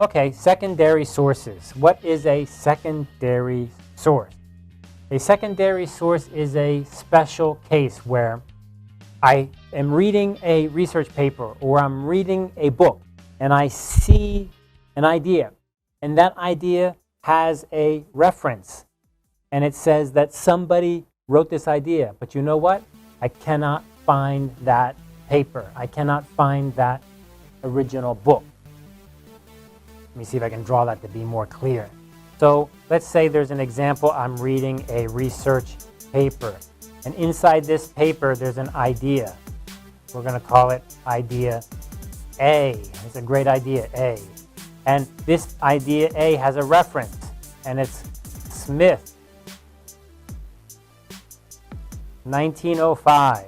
Okay, secondary sources. What is a secondary source? A secondary source is a special case where I am reading a research paper or I'm reading a book and I see an idea, and that idea has a reference and it says that somebody wrote this idea, but you know what? I cannot find that paper. I cannot find that original book. Let me see if I can draw that to be more clear. So let's say there's an example. I'm reading a research paper, and inside this paper there's an idea. We're going to call it idea A. It's a great idea, A. And this idea A has a reference, and it's Smith, 1905.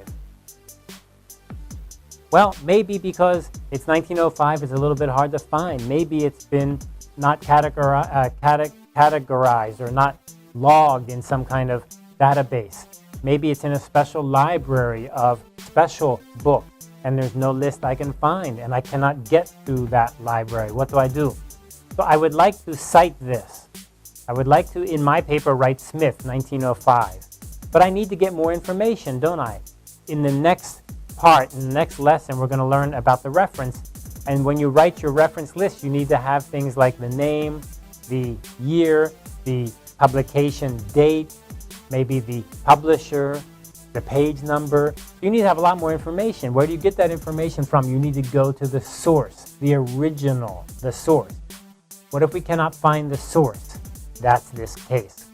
Well, maybe because it's 1905, it's a little bit hard to find. Maybe it's been not categorized or not logged in some kind of database. Maybe it's in a special library of special books, and there's no list I can find, and I cannot get to that library. What do? So I would like to cite this. I would like to, in my paper, write Smith, 1905. But I need to get more information, don't I? In the next part, in the next lesson, we're going to learn about the reference. And when you write your reference list, you need to have things like the name, the year, the publication date, maybe the publisher, the page number. You need to have a lot more information. Where do you get that information from? You need to go to the source, the original, the source. What if we cannot find the source? That's this case.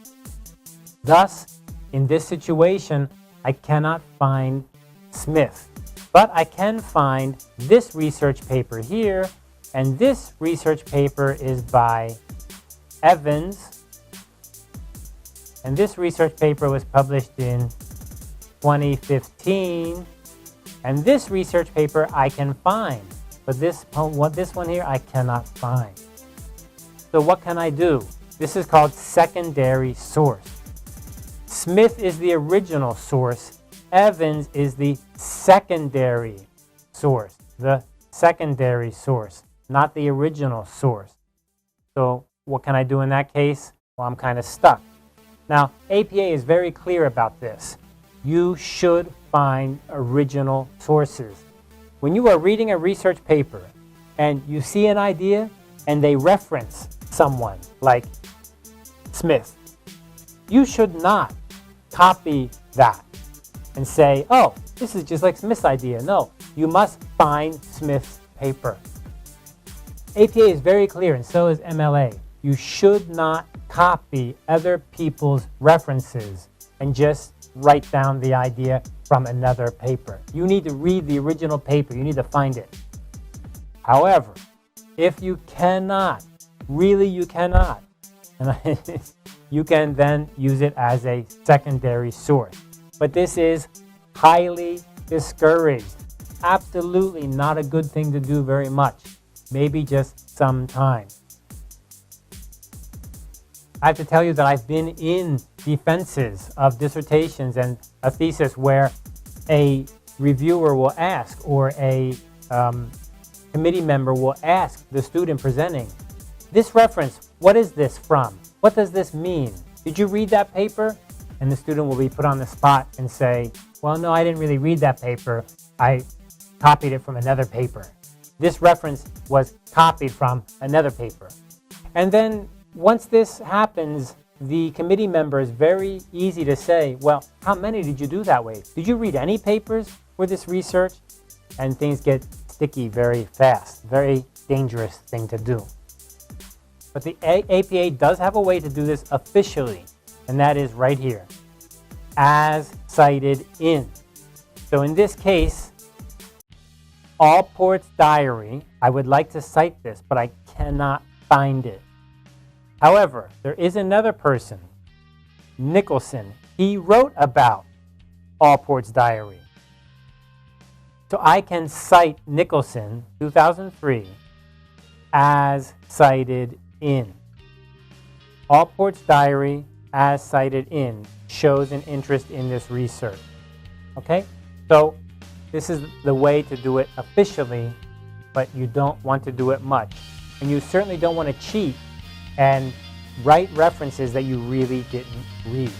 Thus, in this situation, I cannot find Smith. But I can find this research paper here, and this research paper is by Evans, and this research paper was published in 2015, and this research paper I can find, but this one here I cannot find. So what can I do? This is called secondary source. Smith is the original source. Evans is the secondary source, not the original source. So what can I do in that case? Well, I'm kind of stuck. Now, APA is very clear about this. You should find original sources. When you are reading a research paper and you see an idea and they reference someone like Smith, you should not copy that and say, oh, this is just like Smith's idea. No, you must find Smith's paper. APA is very clear, and so is MLA. You should not copy other people's references and just write down the idea from another paper. You need to read the original paper. You need to find it. However, if you cannot, really you cannot, you can then use it as a secondary source. But this is highly discouraged. Absolutely not a good thing to do very much. Maybe just sometimes. I have to tell you that I've been in defenses of dissertations and a thesis where a reviewer will ask, or a committee member will ask the student presenting, this reference, what is this from? What does this mean? Did you read that paper? And the student will be put on the spot and say, well, no, I didn't really read that paper. I copied it from another paper. This reference was copied from another paper. And then once this happens, the committee member is very easy to say, well, how many did you do that way? Did you read any papers for this research? And things get sticky very fast. Very dangerous thing to do. But the APA does have a way to do this officially, and that is right here, as cited in. So in this case, Allport's diary, I would like to cite this, but I cannot find it. However, there is another person, Nicholson. He wrote about Allport's diary. So I can cite Nicholson, 2003, as cited in. Allport's diary, as cited in, shows an interest in this research. Okay? So this is the way to do it officially, but you don't want to do it much. And you certainly don't want to cheat and write references that you really didn't read.